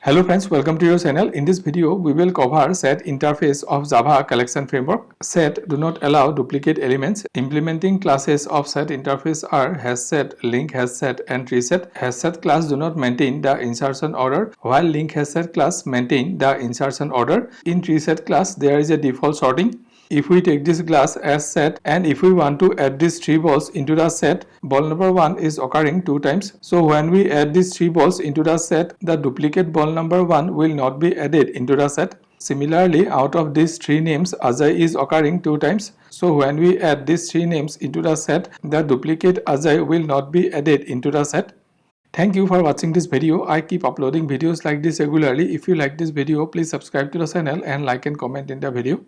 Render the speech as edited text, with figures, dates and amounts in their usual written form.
Hello friends, welcome to your channel. In this video, we will cover set interface of Java collection framework. Set do not allow duplicate elements. Implementing classes of set interface are hasSet, link hasSet, and reset. hasSet class do not maintain the insertion order, while link hasSet class maintain the insertion order. In reset class, there is a default sorting. If we take this class as set and if we want to add these 3 balls into the set, ball number 1 is occurring 2 times. So when we add these 3 balls into the set, the duplicate ball number 1 will not be added into the set. Similarly, out of these 3 names, Ajay is occurring 2 times. So when we add these 3 names into the set, the duplicate Ajay will not be added into the set. Thank you for watching this video. I keep uploading videos like this regularly. If you like this video, please subscribe to the channel and like and comment in the video.